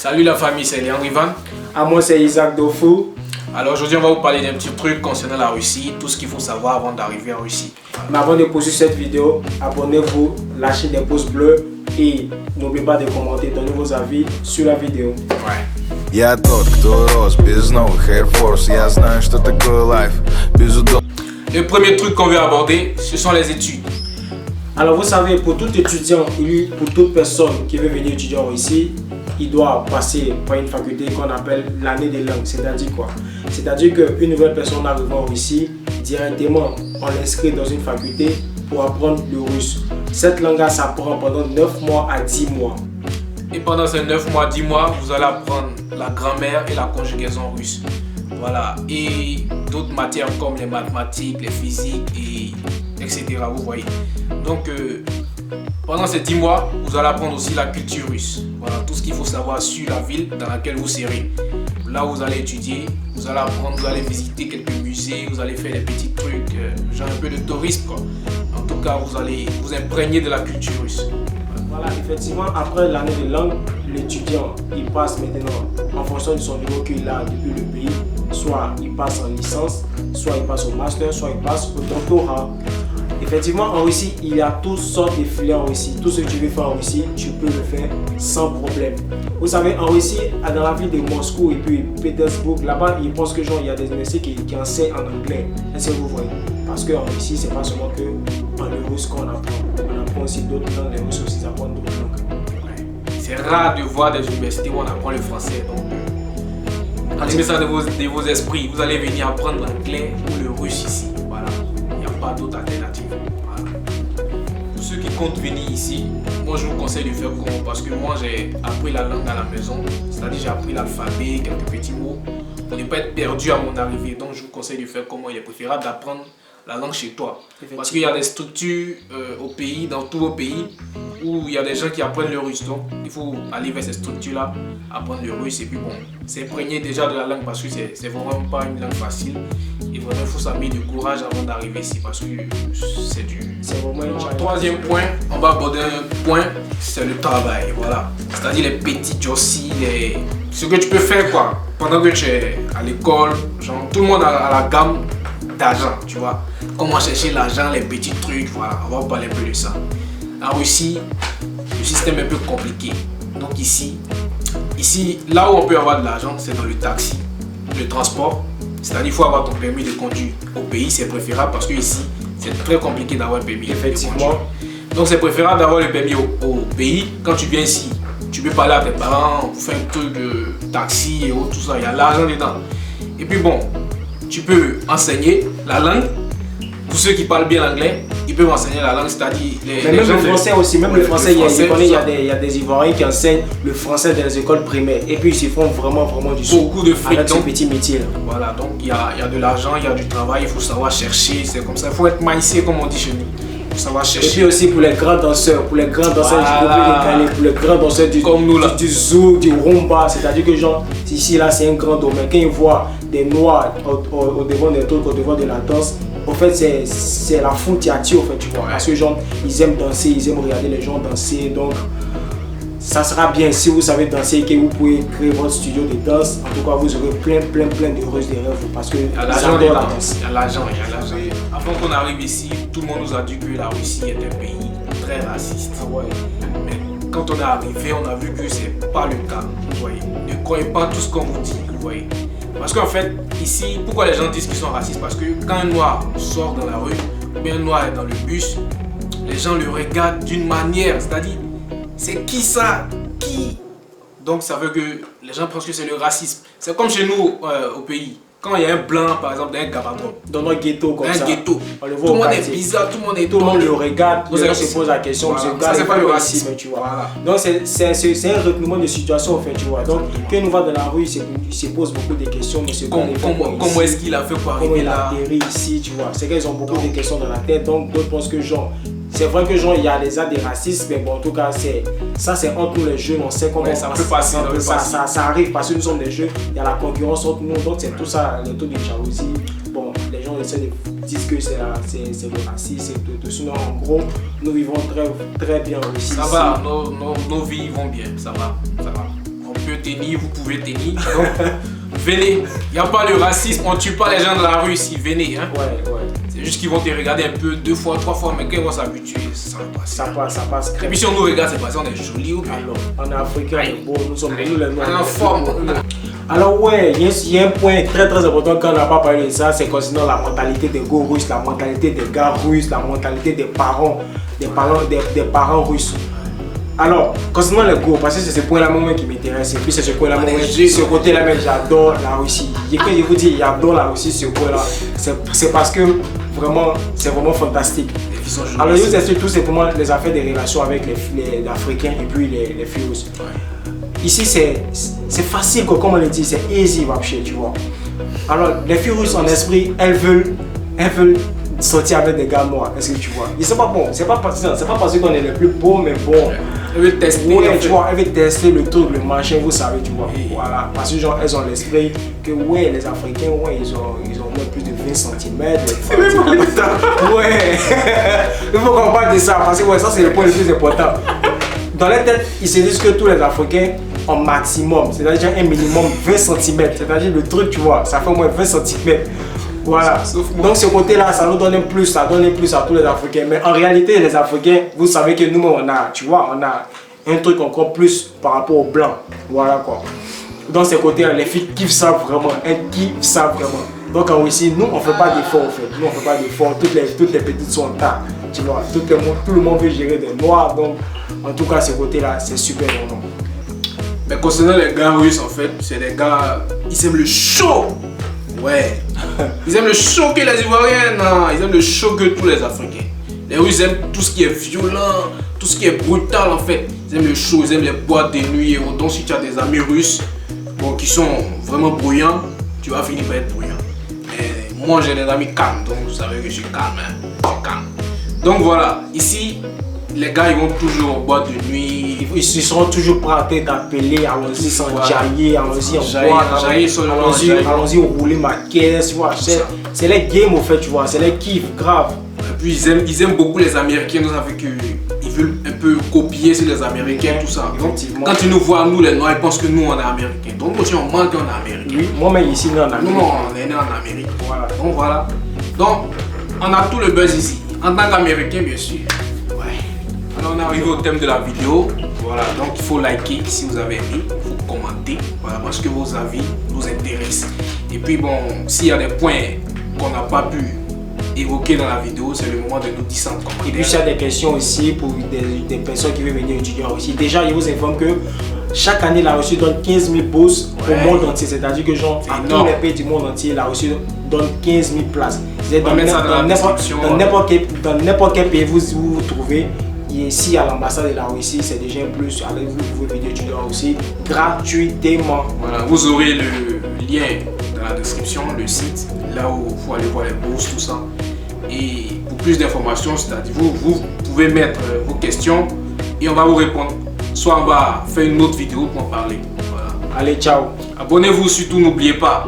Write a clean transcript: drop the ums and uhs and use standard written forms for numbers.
Salut la famille, c'est Léon Rivan. À moi, c'est Isaac Dofou. Alors aujourd'hui, on va vous parler d'un petit truc concernant la Russie, tout ce qu'il faut savoir avant d'arriver en Russie. Mais avant de poursuivre cette vidéo, abonnez-vous, lâchez des pouces bleus et n'oubliez pas de commenter, donner vos avis sur la vidéo. Ouais. Я тот, кто рос без новых Air Force. Я знаю, что такое life без удобств. Le premier truc qu'on veut aborder, ce sont les études. Alors vous savez, pour tout étudiant, pour toute personne qui veut venir étudier en Russie, il doit passer par une faculté qu'on appelle l'année des langues. C'est-à-dire quoi? C'est-à-dire qu'une nouvelle personne arrivant en Russie, directement, on l'inscrit dans une faculté pour apprendre le russe. Cette langue-là s'apprend pendant 9 mois à 10 mois. Et pendant ces 9 mois, 10 mois, vous allez apprendre la grammaire et la conjugaison russe. Voilà. Et d'autres matières comme les mathématiques, les physiques, etc. Vous voyez. Donc, pendant ces 10 mois, vous allez apprendre aussi la culture russe. Voilà, tout ce qu'il faut savoir sur la ville dans laquelle vous serez. Là où vous allez étudier, vous allez apprendre, vous allez visiter quelques musées, vous allez faire des petits trucs, genre un peu de tourisme, quoi. En tout cas, vous allez vous imprégner de la culture russe. Voilà, effectivement, après l'année de langue, l'étudiant, il passe maintenant, en fonction de son niveau qu'il a depuis le pays, soit il passe en licence, soit il passe au master, soit il passe au doctorat. Effectivement, en Russie, il y a toutes sortes de filières en Russie. Tout ce que tu veux faire en Russie, tu peux le faire sans problème. Vous savez, en Russie, dans la ville de Moscou et puis Pétersbourg, là-bas, ils pensent que genre, il y a des universités qui enseignent en anglais. Est-ce que vous voyez? Parce qu'en Russie, c'est pas seulement le russe qu'on apprend. On apprend aussi d'autres langues, les Russes aussi apprennent d'autres langues. Ouais. C'est rare de voir des universités où on apprend le français. Donc, enlevez ça de vos esprits. Vous allez venir apprendre l'anglais ou le russe ici. Voilà. Il n'y a pas d'autre alternative. Voilà. Pour ceux qui comptent venir ici, moi je vous conseille de faire comment? Parce que moi j'ai appris la langue à la maison. C'est-à-dire j'ai appris l'alphabet, quelques petits mots. Pour ne pas être perdu à mon arrivée. Donc je vous conseille de faire comment? Il est préférable d'apprendre la langue chez toi. Parce qu'il y a des structures au pays, dans tous vos pays, où il y a des gens qui apprennent le russe. Donc il faut aller vers ces structures-là, apprendre le russe et puis bon, s'imprégner déjà de la langue parce que c'est vraiment pas une langue facile. Et vraiment il faut s'amener du courage avant d'arriver ici parce que c'est dur. C'est vraiment un challenge. Troisième point, on va aborder un point, c'est le travail. Voilà. C'est-à-dire les petits jobs, ce que tu peux faire quoi, pendant que tu es à l'école, genre tout le monde a la gamme d'argent, tu vois. Comment chercher l'argent, les petits trucs, voilà, on va parler un peu de ça. En Russie, le système est un peu compliqué. Donc ici, là où on peut avoir de l'argent, c'est dans le taxi, le transport. C'est-à-dire qu'il faut avoir ton permis de conduire au pays, c'est préférable parce que ici, c'est très compliqué d'avoir un permis. Effectivement. Donc c'est préférable d'avoir le permis au pays. Quand tu viens ici, tu peux parler à tes parents, faire un truc de taxi et autres, tout ça, il y a l'argent dedans. Et puis bon, tu peux enseigner la langue. Pour ceux qui parlent bien l'anglais, ils peuvent enseigner la langue, c'est-à-dire même le français aussi, même le français, il y a des Ivoiriens qui enseignent le français dans les écoles primaires et puis ils se font vraiment du sou beaucoup de fric avec ce petit métier là. Voilà, donc il y a de l'argent, il y a du travail, il faut savoir chercher, c'est comme ça, il faut être maïsé comme on dit chez nous. Il faut savoir chercher. Et puis aussi pour les grands danseurs, voilà. Du Bobby, pour les grands danseurs comme nous, là. du zouk, du rumba, c'est-à-dire que genre, ici là c'est un grand domaine. Quand ils voient des noirs au devant des trucs, au devant de la danse, en fait c'est la foule qui attire, en fait, tu vois. Ouais. Parce que genre, ils aiment danser, ils aiment regarder les gens danser, donc ça sera bien si vous savez danser et que vous pouvez créer votre studio de danse. En tout cas, vous aurez plein de roses derrière vous parce que Il y a l'argent, il y a l'argent. Avant qu'on arrive ici, tout le monde nous a dit que la Russie est un pays très raciste. Ouais. Mais quand on est arrivé, on a vu que c'est pas le cas. Vous voyez. Ne croyez pas tout ce qu'on vous dit. Vous voyez. Parce qu'en fait, ici, pourquoi les gens disent qu'ils sont racistes? Parce que quand un noir sort dans la rue, ou bien un noir est dans le bus, les gens le regardent d'une manière, c'est-à-dire, c'est qui ça? Qui? Donc ça veut que les gens pensent que c'est le racisme. C'est comme chez nous au pays. Quand il y a un blanc, par exemple, dans un gabaton, Dans notre ghetto comme ça. un ghetto, On le tout voit le au monde est quartier. bizarre, tout Tout le monde le regarde, les gens se posent la question, Voilà. ce Ça, gars c'est pas le racisme, racisme, tu vois. Voilà. Donc c'est un retournement de situation en fait, tu vois. Donc quand on va dans la rue, il se pose beaucoup de questions, mais ce gars est Comment est-ce qu'il a fait pour comment arriver il a là? atterri ici, tu vois. C'est qu'ils ont beaucoup de questions dans la tête, donc d'autres pensent que genre, c'est vrai que genre il y a des actes de racisme, mais bon en tout cas c'est entre nous les jeunes, on sait comment Ouais, ça peut passer, ça arrive parce que nous sommes des jeunes, il y a la concurrence entre nous, donc c'est tout ça, les taux de jalousie. Bon, les gens essaient de dire que c'est le racisme, c'est tout. Sinon en gros, nous vivons très bien ici. Ça va, nos vies vont bien, ça va. On peut tenir, vous pouvez tenir. Donc, venez. Il n'y a pas de racisme, on ne tue pas les gens de la rue ici. Venez. Hein. Ouais. C'est juste qu'ils vont te regarder un peu, 2 fois, 3 fois, mais quand ils vont s'habituer, ça va passer. Ça passe. Et puis si on nous regarde, c'est parce qu'on est joli ou bien. Alors, on est africain, bon, nous sommes nous les noirs. On est en forme. Alors ouais, il y a un point très important quand on n'a pas parlé de ça, c'est concernant la mentalité des go russes, la mentalité des gars russes, la mentalité des parents russes. Alors, concernant les go, parce que c'est ce point-là moi qui m'intéresse, et puis c'est ce point-là moi, ce côté-là même j'adore la Russie. Et quand je vous dis j'adore la Russie, ce point-là, c'est parce que vraiment, c'est vraiment fantastique. Alors je vous explique tout simplement les affaires des relations avec les Africains et puis les filles russes. Ici c'est facile, comme on le dit, c'est easy, tu vois. Alors les filles russes en esprit, elles veulent sortir avec des gars noirs, est-ce que tu vois? Et c'est pas bon, c'est pas parce qu'on est les plus beaux, mais bon. Elles veulent tester. Ouais, tu vois, elles veulent tester le truc, le machin, vous savez, tu vois. Voilà, parce que genre, elles ont l'esprit que ouais, les Africains, ouais, ils ont moins plus de 20 cm. Ouais, il faut qu'on parle de ça, parce que ouais, ça c'est le point le plus important. Dans les têtes, ils se disent que tous les Africains ont maximum, c'est-à-dire un minimum 20 cm, c'est-à-dire le truc, tu vois, ça fait au moins 20 cm. Voilà, donc ce côté-là, ça nous donne un plus, ça donne un plus à tous les Africains. Mais en réalité, les Africains, vous savez que nous, on a, tu vois, on a un truc encore plus par rapport aux Blancs. Voilà quoi. Dans ce côté-là, les filles kiffent ça vraiment, elles kiffent ça vraiment. Donc en Russie, nous, on ne fait pas d'efforts en fait. Nous, on ne fait pas d'efforts, toutes les petites sont en tas. Tu vois, tout le monde veut gérer des noirs. Donc, en tout cas, ce côté-là, c'est super vraiment. Mais concernant les gars russes, en fait, c'est des gars, ils aiment le show. Ouais, ils aiment le show que les Ivoiriens, non, ils aiment le show que tous les Africains. Les Russes aiment tout ce qui est violent, tout ce qui est brutal en fait. Ils aiment le show, ils aiment les boîtes de nuit. Donc si tu as des amis russes qui sont vraiment bruyants, tu vas finir par être bruyant. Mais moi j'ai des amis calmes, donc vous savez que je suis calme, hein. Je suis calme. Donc voilà, ici, les gars ils vont toujours en boîte de nuit. Ils seront toujours prêts d'appeler, allons-y sans jaillir, allons-y en boîte, allons-y rouler ma caisse, tu vois. C'est les games au fait, tu vois, c'est les kiffs, grave. Et puis ils aiment beaucoup les Américains, vous savez qu'ils veulent un peu copier sur les Américains, tout ça. Donc quand ils nous voient, nous les Noirs, ils pensent que nous on est Américains. Donc aussi on manque qu'on est Américains. Oui, moi-même ici, nous en Amérique. Nous on est né en Amérique. Voilà. Donc voilà. Donc on a tout le buzz ici. En tant qu'Américain, bien sûr. Alors on est arrivé au thème de la vidéo. Voilà, donc il faut liker si vous avez aimé, il faut commenter, voilà, parce que vos avis nous intéressent. Et puis bon, s'il y a des points qu'on n'a pas pu évoquer dans la vidéo, c'est le moment de nous dire ça en commentaire. Et puis s'il y a des questions aussi pour des personnes qui veulent venir étudier aussi. Déjà, je vous informe que chaque année, la Russie donne 15 000 bourses au monde entier. C'est-à-dire que genre, à tous les pays du monde entier, la Russie donne 15 000 places. Dans n'importe quel pays vous vous trouvez. Et ici à l'ambassade de la Russie, c'est déjà un plus. Allez, vous pouvez venir étudier aussi gratuitement. Voilà, vous aurez le lien dans la description, le site, là où il faut aller voir les bourses, tout ça. Et pour plus d'informations, c'est-à-dire vous pouvez mettre vos questions et on va vous répondre. Soit on va faire une autre vidéo pour en parler. Voilà. Allez, ciao. Abonnez-vous surtout, n'oubliez pas.